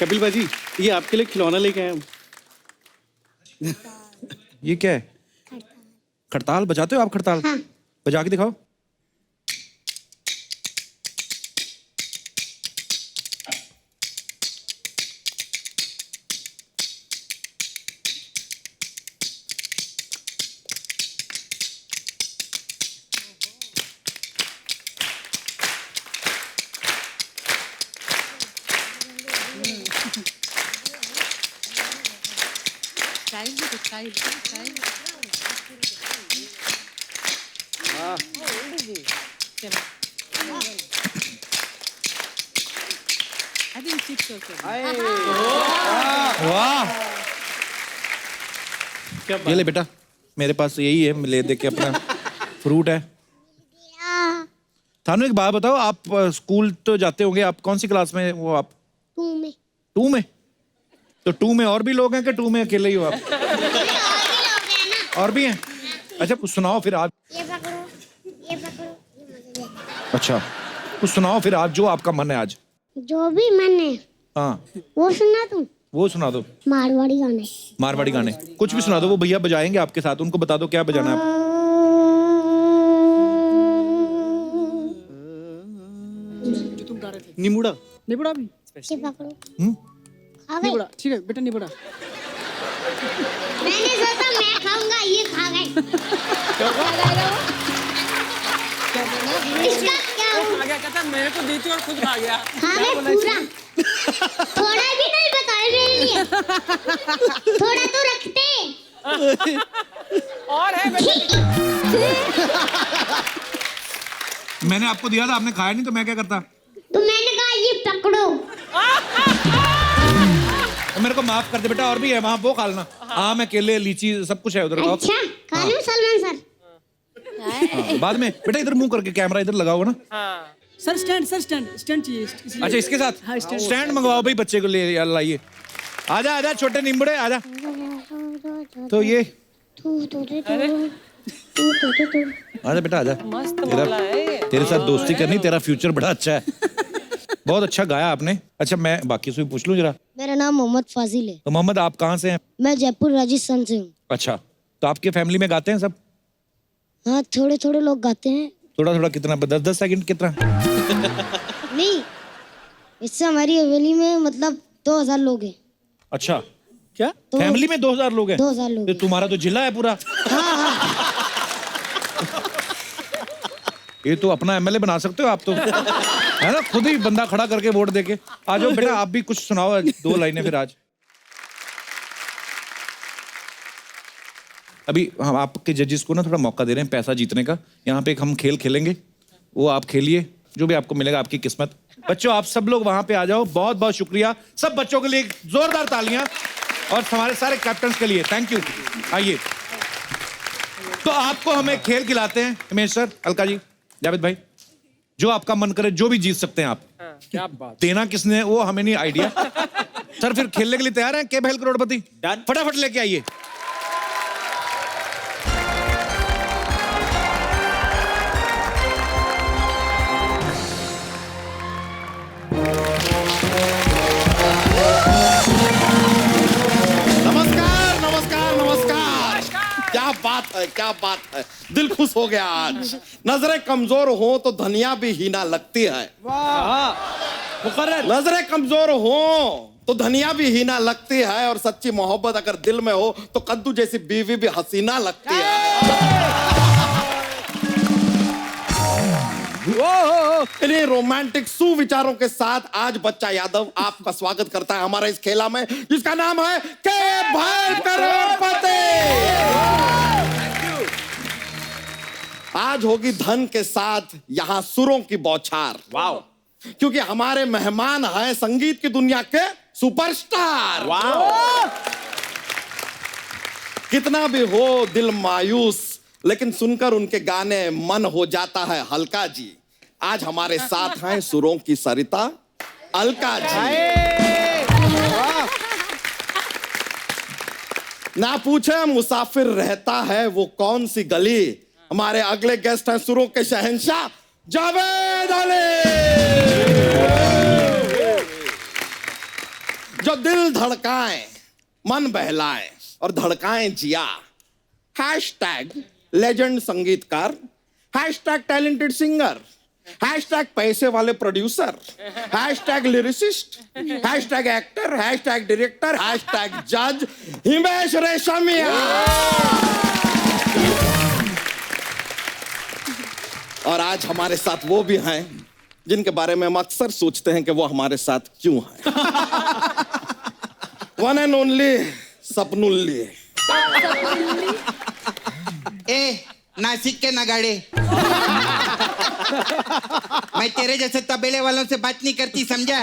कपिल भाजी, ये आपके लिए खिलौना लेके आया हूँ। ये क्या है? खड़ताल बजाते हो आप? खड़ताल हाँ। बजा के दिखाओ। वाह, ये ले बेटा, मेरे पास यही है, ले दे के अपना फ्रूट है। थानू एक बात बताओ, आप स्कूल तो जाते होंगे, आप कौन सी क्लास में वो आप? 2 में। 2 में? तो 2 में और भी लोग हैं कि 2 में अकेले ही हो आप? और भी हैं? अच्छा कुछ सुनाओ फिर आप। ये पकड़ो, ये पकड़ो। अच्छा कुछ सुनाओ फिर आप, जो आपका मन है आज। जो भी मन है हाँ वो सुना तुम। वो सुना दो। मारवाड़ी गाने। मारवाड़ी गाने कुछ भी सुना दो, वो भैया बजाएंगे आपके साथ, उनको बता दो क्या बजाना है आप। जो तुम गा रहे थे। निमुड़ा। निबड़ा भी। ये पकड़ो। खा गए? निबड़ा, ठीक है बेटा, निबड़ा। मैंने सोचा मैं खाऊंगा, ये खा गए। इसका क्या हुआ? कहता मेरे को दी थी और खुद खा गया। खा गए पूरा। थोड़ा भी नहीं बताया मेरे लिए। थोड़ा तो रखते। और है मैंने आपको दिया था, आपने खाया नहीं, तो मैं क्या करता? तो मैंने कहा ये पकड़ो। तो मेरे को माफ कर दे बेटा, और भी है वहाँ, वो खा लेना। आम है, केले, लीची, सब कुछ है उधर। अच्छा खा लूं सलमान सर? हाँ, बाद में बेटा इधर मुंह करके कैमरा इधर लगाओ ना। सर स्टैंड चाहिए इसलिए। अच्छा इसके साथ हाँ, स्टैंड मंगवाओ भाई, बच्चे को ले लाइए। आजा आजा छोटे नींबुड़े आजा। तो ये आजा बेटा आजा। तेरे साथ दोस्ती करनी, तेरा फ्यूचर बड़ा अच्छा है। बहुत अच्छा गाया आपने। अच्छा मैं बाकी से भी पूछ लूं जरा। मेरा नाम मोहम्मद फाजिल है। तो मोहम्मद आप कहाँ से हैं? मैं जयपुर राजस्थान से हूँ। अच्छा तो आपके फैमिली में गाते हैं सब? हाँ थोड़े थोड़े लोग गाते हैं। थोड़ा थोड़ा कितना, 10-10 सेकंड कितना? नहीं, इससे हमारी हवेली में मतलब 2000 लोग हैं। अच्छा क्या तो फैमिली में 2000 लोग हैं? 2000 लोग तो हैं। तुम्हारा तो जिला है पूरा। हाँ। ये तो अपना एमएलए बना सकते हो आप तो, है ना, खुद ही बंदा खड़ा करके वोट देके। आ जाओ बेटा आप भी कुछ सुनाओ 2 लाइनें फिर आज। अभी हम आपके जजेस को ना थोड़ा मौका दे रहे हैं पैसा जीतने का। यहाँ पे एक हम खेल खेलेंगे, वो आप खेलिए, जो भी आपको मिलेगा आपकी किस्मत। बच्चों आप सब लोग वहां पे आ जाओ। बहुत बहुत शुक्रिया सब बच्चों के लिए, जोरदार तालियां, और हमारे सारे कैप्टन के लिए थैंक यू। आइए तो आपको हमें खेल खिलाते हैं हिमेश सर, अलका जी, जावेद भाई, जो आपका मन करे जो भी जीत सकते हैं आप। क्या बात। देना किसने वो हमें नहीं आइडिया। सर फिर खेलने के लिए तैयार हैं? के बहल करोड़पति फटाफट लेके आइए। क्या बात है, क्या बात है, दिल खुश हो गया आज। नजरें कमजोर हो तो धनिया भी हीना लगती है। नजरें कमजोर हो तो धनिया भी हीना लगती है, और सच्ची मोहब्बत अगर दिल में हो तो कद्दू जैसी बीवी भी हसीना लगती है। इन्हीं रोमांटिक सुविचारों के साथ आज बच्चा यादव आपका स्वागत करता है हमारे इस खेला में, जिसका नाम है के भाई करोड़पति। आज होगी धन के साथ यहाँ सुरों की बौछार। वाओ, क्योंकि हमारे मेहमान हैं संगीत की दुनिया के सुपरस्टार। वाओ, कितना भी हो दिल मायूस, लेकिन सुनकर उनके गाने मन हो जाता है हल्का जी। आज हमारे साथ हैं सुरों की सरिता अलका जी। ना पूछे मुसाफिर रहता है वो कौन सी गली, हमारे अगले गेस्ट हैं सुरों के शहंशाह जावेद अली, जो दिल धड़काएं, मन बहलाएं और धड़काएं जिया। हैशटैग लेजेंड संगीतकार, हैशटैग टैलेंटेड सिंगर, हैशटैग पैसे वाले producer, hashtag lyricist, hashtag actor, hashtag director, hashtag जज हिमेश रेशमिया। और आज हमारे साथ वो भी हैं जिनके बारे में हम अक्सर सोचते हैं कि वो हमारे साथ क्यों हैं। वन एंड ओनली सपनुल्ली। ए नासिक के नगाड़े, मैं तेरे जैसे तबेले वालों से बात नहीं करती, समझा?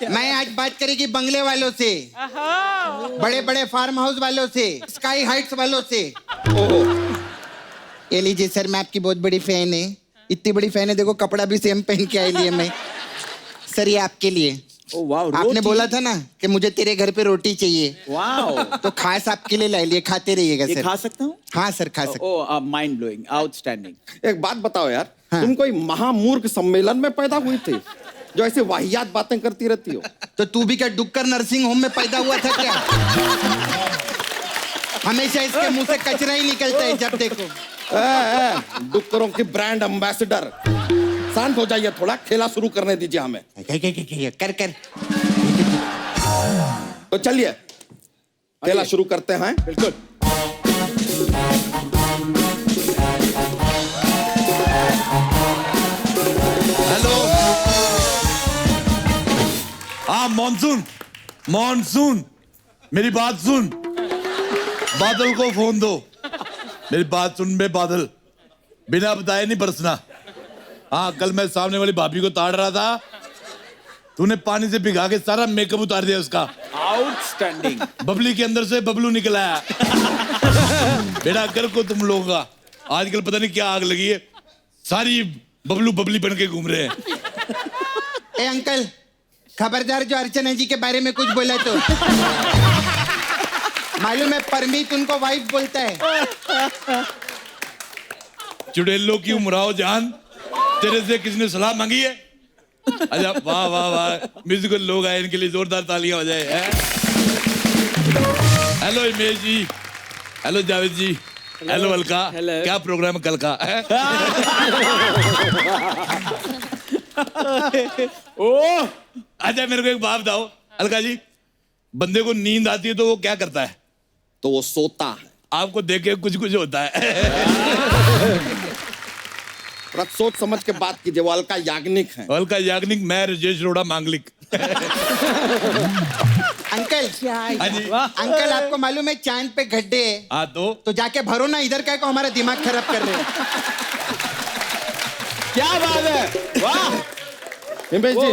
मैं आज बात करेगी बंगले वालों से, बड़े बड़े फार्म हाउस वालों से, स्काई हाइट्स वालों से। ये लीजिए सर, मैं आपकी बहुत बड़ी फैन है, इतनी बड़ी फैन है, देखो कपड़ा भी सेम पहन के आई लिए मैं। सर ये आपके लिए। ओ वाह, आपने बोला था ना कि मुझे तेरे घर पे रोटी चाहिए। वाह, तो खास आपके लिए ला लिए, खाते रहिएगा सर। खा सकता हूँ? हाँ सर खा सकते। ओ माइंड ब्लोइंग, आउटस्टैंडिंग। एक बात बताओ यार, तुम कोई महामूर्ख सम्मेलन में पैदा हुई थी जो ऐसी वाहियात बातें करती रहती हो? तो तू भी क्या डुक्कर नर्सिंग होम में पैदा हुआ था क्या? हमेशा इसके मुंह से कचरा ही निकलता है जब देखो। डुक्करों की ब्रांड एम्बेसडर, शांत हो जाइए थोड़ा, खेला शुरू करने दीजिए हमें। कर तो चलिए खेला शुरू करते हैं। बिल्कुल। हेलो, हाँ मॉनसून, मॉनसून मेरी बात सुन, बादल को फोन दो, मेरी बात सुन बे बादल, बिना बताए नहीं बरसना। हाँ, कल मैं सामने वाली भाभी को ताड़ रहा था, तूने पानी से भिगा के सारा मेकअप उतार दिया उसका। आउटस्टैंडिंग। बबली के अंदर से बबलू निकल आया। बेटा कर को तुम लोगों का आजकल पता नहीं क्या आग लगी है, सारी बबलू बबली बन के घूम रहे हैं। ए अंकल, खबरदार जो अर्चना जी के बारे में कुछ बोला तो। मालूम है परमीत उनको वाइफ बोलता है। चुड़ैलों की उमराव जान, तेरे से किसने सलाह मांगी है? अच्छा, वाह वाह वाह, म्यूजिकल लोग आए, इनके लिए जोरदार तालियां हो जाए। हेलो हिमेश जी, हेलो जावेद जी, हेलो अलका, क्या प्रोग्राम है कल का? ओ अच्छा, मेरे को एक बात बताओ अलका जी, बंदे को नींद आती है तो वो क्या करता है? तो वो सोता है। आपको देख के कुछ कुछ होता है। सोच समझ के बात कीजिए, वो अलका याग्निक है। अलका याग्निक, मैं राजेश रोड़ा मांगलिक। अंकल, अंकल आपको मालूम है चांद पे गड्ढे है? हाँ तो जाके भरो ना, इधर का को हमारा दिमाग खराब कर रहे हैं। क्या बात है, वाह। हिमेश जी,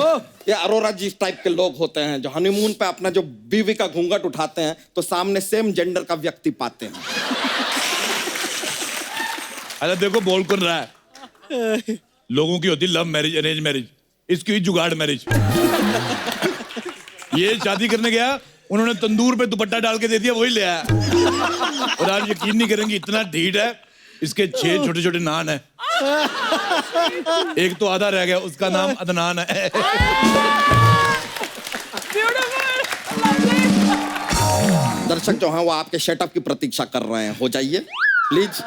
ये अरोरा जी टाइप के लोग होते हैं जो हनीमून पे अपना जो बीवी का घूंघट उठाते हैं तो सामने सेम जेंडर का व्यक्ति पाते हैं। अरे देखो बोल कर रहा है, लोगों की होती लव मैरिज, अरेंज मैरिज, इसकी हुई जुगाड़ मैरिज। ये शादी करने गया, उन्होंने तंदूर पे दुपट्टा डाल के दे दिया, वही ले आया। और आप यकीन नहीं करेंगे, इतना ढीठ है, इसके 6 छोटे छोटे नान है, एक तो आधा रह गया, उसका नाम अदनान है। दर्शक जो हैं वो आपके सेटअप की प्रतीक्षा कर रहे हैं, हो जाइए प्लीज।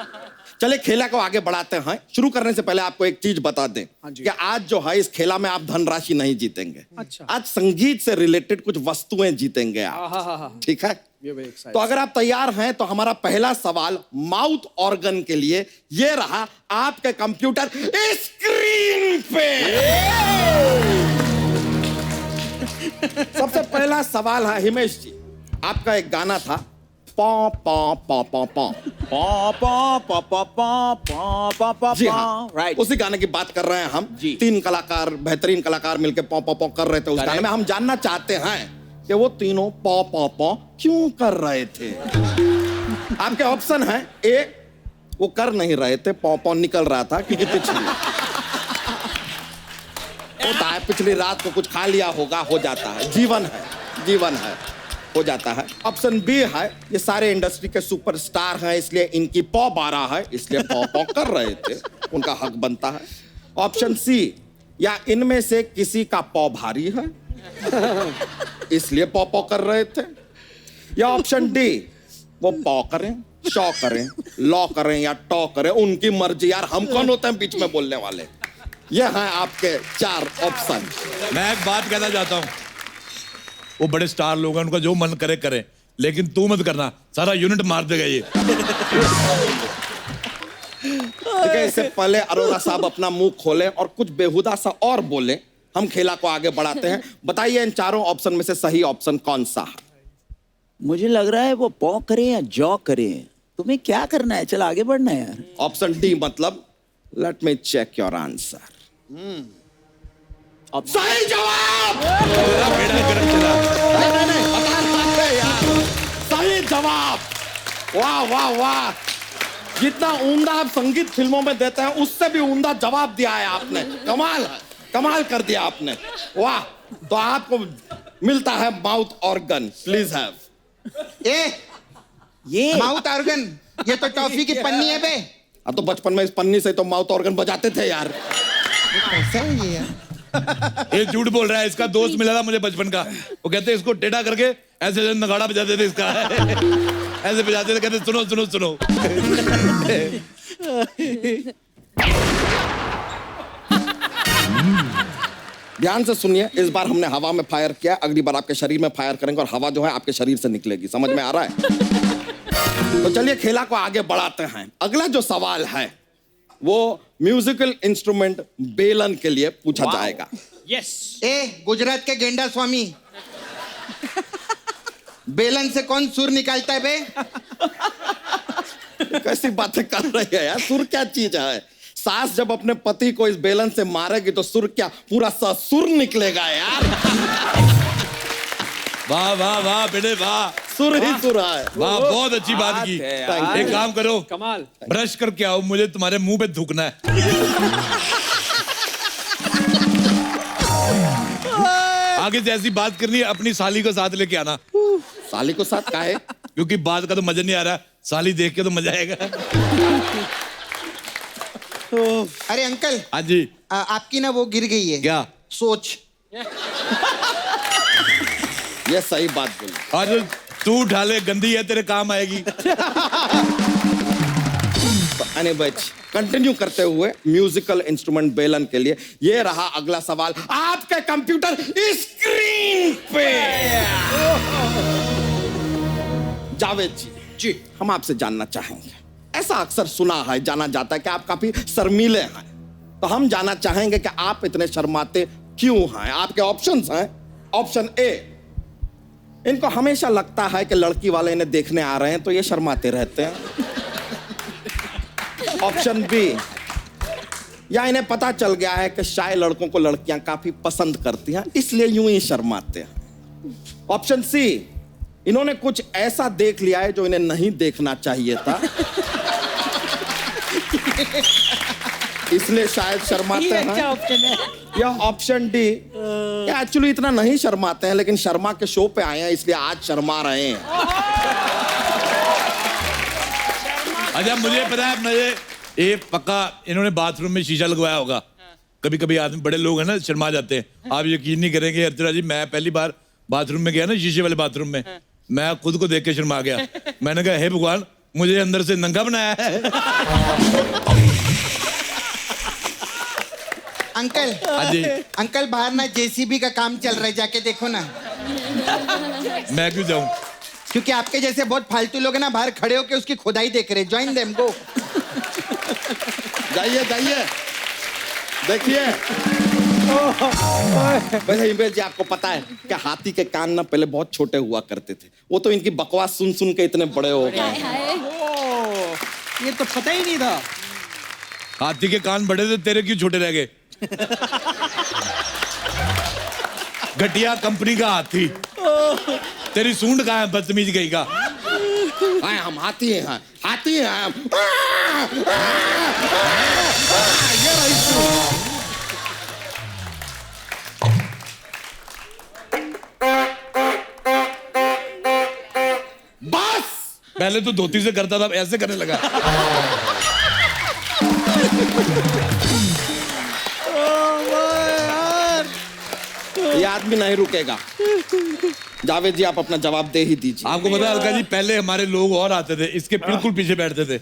चले खेला को आगे बढ़ाते हैं। शुरू करने से पहले आपको एक चीज बता दें कि आज जो है इस खेला में आप धनराशि नहीं जीतेंगे। अच्छा। आज संगीत से रिलेटेड कुछ वस्तुएं जीतेंगे आप, ठीक है? तो अगर आप तैयार हैं तो हमारा पहला सवाल माउथ ऑर्गन के लिए ये रहा आपके कंप्यूटर स्क्रीन पे। सबसे पहला सवाल है हिमेश जी, आपका एक गाना था पॉ पॉ पॉ पॉ पॉ पॉ पॉ पॉ पॉ पॉ पॉ पॉ पॉ जी हाँ, राइट। उसी गाने की बात कर रहे हैं हम। जी। 3 कलाकार, बेहतरीन कलाकार मिलकर पॉ पॉ पॉ कर रहे थे उस गाने में। हम जानना चाहते हैं कि वो तीनों पॉ पॉ पॉ क्यों कर रहे थे। आपके ऑप्शन है ए, वो कर नहीं रहे थे, पॉ पॉ निकल रहा था क्योंकि होता है पिछली रात को कुछ खा लिया होगा, हो जाता है, जीवन है, जीवन है, हो जाता है। ऑप्शन बी है ये सारे इंडस्ट्री के सुपरस्टार हैं इसलिए इनकी पॉ 12 है इसलिए पॉ पॉ कर रहे थे, उनका हक बनता है। ऑप्शन सी, या इनमें से किसी का पॉ भारी है इसलिए पॉ पॉ कर रहे थे। या ऑप्शन डी, वो पॉ करें, शॉ करें, लॉ करें या टॉ करें, उनकी मर्जी। यार हम कौन होते हैं बीच में बोलने वाले। ये हैं आपके 4 ऑप्शन। मैं एक बात कहना चाहता हूं, वो बड़े स्टार लोग हैं, उनका जो मन करे करें, लेकिन तू मत करना, सारा यूनिट मार देगा ये। ठीक है, इससे पहले अरोरा साहब अपना मुंह खोले और कुछ बेहुदा सा और बोले, हम खेला को आगे बढ़ाते हैं। बताइए इन चारों ऑप्शन में से सही ऑप्शन कौन सा है? मुझे लग रहा है वो पॉ करे या जॉ करे, तुम्हें क्या करना है, चल आगे बढ़ना है यार। ऑप्शन डी मतलब let me check your answer. सही जवाब। सही जवाब। वाह वाह वाह, जितना उम्दा आप संगीत फिल्मों में देते हैं उससे भी उम्दा जवाब दिया है आपने। कमाल है, कमाल कर दिया आपने, वाह। तो आपको मिलता है माउथ ऑर्गन, प्लीज हैव। ये माउथ ऑर्गन, ये तो टॉफी की पन्नी है बे। अब तो बचपन में इस पन्नी से तो माउथ ऑर्गन बजाते थे यार। कैसा है ये यार? ये झूठ बोल रहा है, इसका दोस्त मिला था मुझे बचपन का, वो कहते इसको टेढ़ा करके ऐसे नगाड़ा बजाते थे इसका ऐसे बजाते थे, कहते सुनो सुनो सुनो। ध्यान से सुनिए, इस बार हमने हवा में फायर किया, अगली बार आपके शरीर में फायर करेंगे और हवा जो है आपके शरीर से निकलेगी। समझ में आ रहा है? तो चलिए खेला को आगे बढ़ाते हैं। अगला जो सवाल है वो म्यूजिकल इंस्ट्रूमेंट बेलन के लिए पूछा जाएगा। यस। गुजरात के गेंडा स्वामी, बेलन से कौन सुर निकालता है बे? कैसी बातें कर रही है यार, सुर क्या चीज है? सास जब अपने पति को इस बेलन से मारेगी तो सुर क्या, पूरा ससुर निकलेगा यार। वाह वाह वाह बेटे वाह, सुर ही सुर है। वाह, बहुत अच्छी बात की। एक काम करो, कमाल, ब्रश करके आओ, मुझे तुम्हारे मुंह पे थूकना है। आगे से ऐसी बात करनी है अपनी साली को साथ लेके आना। साली को साथ काहे? क्योंकि बात का तो मजा नहीं आ रहा, साली देख के तो मजा आएगा। अरे अंकल। हाँ जी। आपकी ना वो गिर गई है। क्या? सोच। ये सही बात बोली। और तू उठा ले, गंदी है, तेरे काम आएगी। कंटिन्यू करते हुए म्यूजिकल इंस्ट्रूमेंट बेलन के लिए ये रहा अगला सवाल आपके कंप्यूटर स्क्रीन पे। जावेद जी, हम आपसे जानना चाहेंगे, ऐसा अक्सर सुना है, जाना जाता है कि आप काफी शर्मीले हैं, तो हम जानना चाहेंगे कि आप इतने शर्माते क्यों हैं? आपके ऑप्शंस हैं। ऑप्शन ए, इनको हमेशा लगता है कि लड़की वाले इन्हें देखने आ रहे हैं तो ये शर्माते रहते हैं। ऑप्शन बी, या इन्हें पता चल गया है कि शायद लड़कों को लड़कियां काफी पसंद करती हैं इसलिए यूं ही शर्माते हैं। ऑप्शन सी, इन्होंने कुछ ऐसा देख लिया है जो इन्हें नहीं देखना चाहिए था इसलिए शायद शर्माते हैं। अच्छा ऑप्शन है। या ऑप्शन डी, एक्चुअली इतना नहीं शर्माते हैं लेकिन शर्मा के शो पे आए हैं इसलिए आज शर्मा रहे हैं। अच्छा, मुझे पता है, मुझे ये पक्का इन्होंने बाथरूम में शीशा लगवाया होगा। कभी कभी आदमी, बड़े लोग हैं ना, शर्मा जाते हैं। आप यकीन नहीं करेंगे अर्चना जी, मैं पहली बार बाथरूम में गया ना, शीशे वाले बाथरूम में, मैं खुद को देख के शर्मा गया। मैंने कहा हे भगवान, मुझे अंदर से नंगा बनाया है। अंकल, हाँ जी। अंकल बाहर ना जेसीबी का काम चल रहा है, जाके देखो ना। मैं क्यों जाऊं? क्योंकि आपके जैसे बहुत फालतू लोग हैं ना, बाहर खड़े होके उसकी खुदाई देख रहे। ज्वाइन देम, गो। जाइए जाइए, देखिए। वैसे हिमेश जी, आपको पता है कि हाथी के कान ना पहले बहुत छोटे हुआ करते थे, वो तो इनकी बकवास सुन सुन के इतने बड़े हो गए। ये तो पता ही नहीं था। हाथी के कान बड़े थे, तेरे क्यों छोटे रह गए? घटिया कंपनी का हाथी। तेरी सूंड कहाँ है, बदतमीज गई का? हम हाथी हैं, हाथी हैं हम। ये रही सूंड। बस पहले तो धोती से करता था, ऐसे करने लगा। ये आदमी नहीं रुकेगा। जावेद जी, आप अपना जवाब दे ही दीजिए। आपको पता है अलका जी, पहले हमारे लोग और आते थे, इसके बिल्कुल पीछे बैठते थे।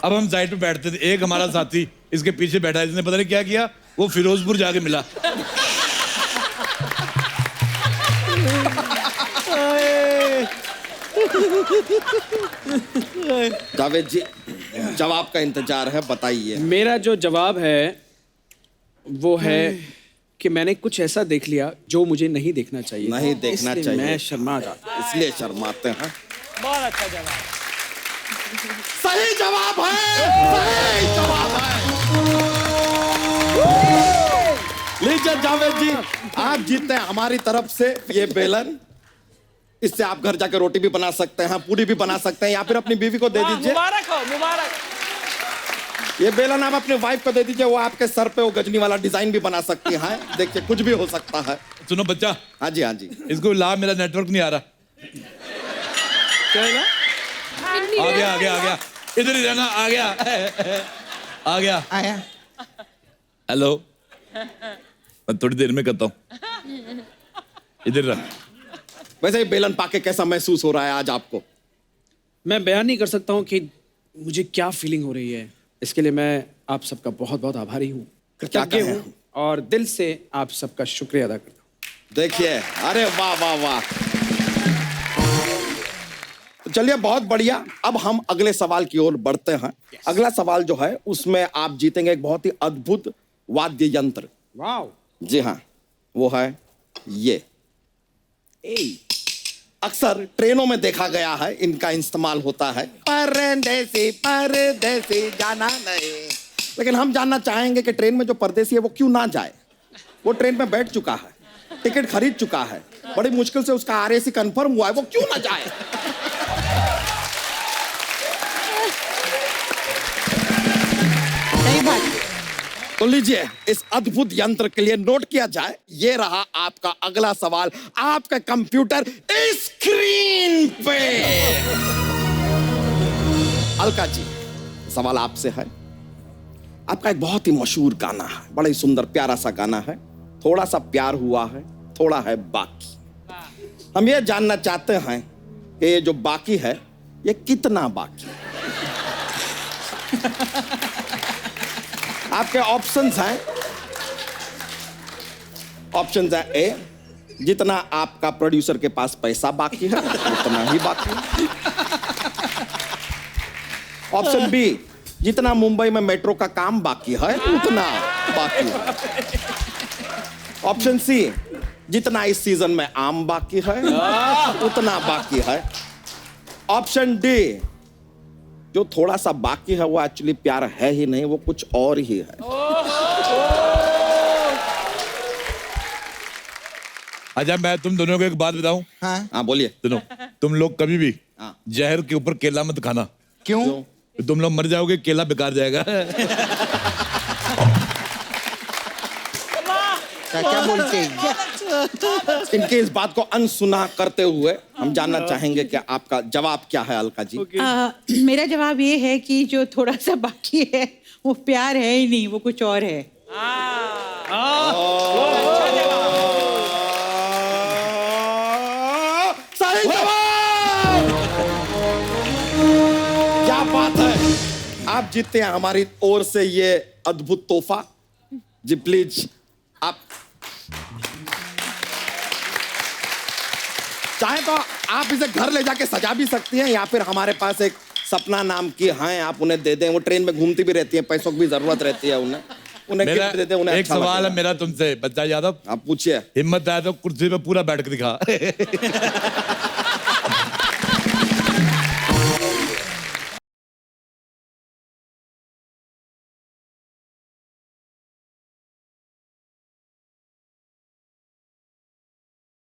अब हम साइड पे बैठते थे। एक हमारा साथी इसके पीछे बैठा है, इसने पता नहीं क्या किया, वो फिरोजपुर जाके मिला। जावेद जी, जवाब का इंतजार है, बताइए। मेरा जो जवाब है वो है कि मैंने कुछ ऐसा देख लिया जो मुझे नहीं देखना चाहिए। नहीं देखना इसलिए चाहिए। मैं शर्मा जाता। इसलिए शर्माते हैं। बहुत अच्छा जवाब। सही जवाब है, सही जवाब है। लीजिए जावेद जी, आप जीते हैं हमारी तरफ से ये बेलन। इससे आप घर जाकर रोटी भी बना सकते हैं, पूरी भी बना सकते हैं, या फिर अपनी बीवी को दे दीजिए। मुबारक हो, मुबारक। ये बेलन आप अपने वाइफ को दे दीजिए, वो आपके सर पे वो गजनी वाला डिजाइन भी बना सकती है। देखिए, कुछ भी हो सकता है। सुनो बच्चा। हाँ जी, हाँ जी। इसको ला, मेरा नेटवर्क नहीं आ रहा। क्या है ना? आ गया, आ गया, आ गया। इधर ही रहना। आ गया, आ गया। आया। हेलो, मैं थोड़ी देर में करता हूँ। इधर रह। वैसे ये बेलन पाके कैसा महसूस हो रहा है आज आपको? मैं बयान नहीं कर सकता हूँ कि मुझे क्या फीलिंग हो रही है। इसके लिए मैं आप सबका बहुत बहुत आभारी हूँ, कृतज्ञ हूँ और दिल से आप सबका शुक्रिया अदा करता हूँ। देखिए, अरे वाह वाह वाह। तो चलिए, बहुत बढ़िया। अब हम अगले सवाल की ओर बढ़ते हैं। अगला सवाल जो है उसमें आप जीतेंगे एक बहुत ही अद्भुत वाद्य यंत्र। वाह। जी हाँ, वो है ये। अक्सर ट्रेनों में देखा गया है, इनका इस्तेमाल होता है। परदेसी परदेसी जाना नहीं। लेकिन हम जानना चाहेंगे कि ट्रेन में जो परदेसी है वो क्यों ना जाए। वो ट्रेन में बैठ चुका है, टिकट खरीद चुका है, बड़ी मुश्किल से उसका आरएसी कंफर्म हुआ है, वो क्यों ना जाए। सही बात। तो लीजिए, इस अद्भुत यंत्र के लिए नोट किया जाए। ये रहा आपका अगला सवाल, आपका कंप्यूटर स्क्रीन पे। अलका जी, सवाल आपसे है। आपका एक बहुत ही मशहूर गाना है, बड़ा ही सुंदर प्यारा सा गाना है। थोड़ा सा प्यार हुआ है, थोड़ा है बाकी। हम ये जानना चाहते हैं कि ये जो बाकी है, ये कितना बाकी है। आपके ऑप्शंस हैं। ऑप्शंस है ए, जितना आपका प्रोड्यूसर के पास पैसा बाकी है उतना ही बाकी है। ऑप्शन बी, जितना मुंबई में मेट्रो का काम बाकी है उतना बाकी है। ऑप्शन सी, जितना इस सीजन में आम बाकी है उतना बाकी है। ऑप्शन डी, जो थोड़ा सा बाकी है वो एक्चुअली प्यार है ही नहीं, वो कुछ और ही है। अच्छा, मैं तुम दोनों को एक बात बताऊं। हाँ बोलिए। सुनो, तुम लोग कभी भी हाँ। जहर के ऊपर केला मत खाना। क्यों? तुम लोग मर जाओगे, केला बेकार जाएगा। क्या बोलते हैं? इनके इस बात को अनसुना करते हुए हम जानना चाहेंगे कि आपका जवाब क्या है अलका जी। मेरा जवाब ये है कि जो थोड़ा सा बाकी है वो प्यार है ही नहीं, वो कुछ और है। सही जवाब। क्या बात है, आप जीतते हैं हमारी ओर से ये अद्भुत तोहफा। जी प्लीज, आप चाहे तो आप इसे घर ले जाके सजा भी सकती हैं, या फिर हमारे पास एक सपना नाम की हैं, आप उन्हें दे दें। वो ट्रेन में घूमती भी रहती हैं, पैसों की भी जरूरत रहती है उन्हें मेरा गिफ्ट दे दें, उन्हें एक अच्छा सवाल लगेगा। है मेरा तुमसे बच्चा यादव, आप पूछिए। हिम्मत है तो कुर्सी पे पूरा बैठ के दिखा।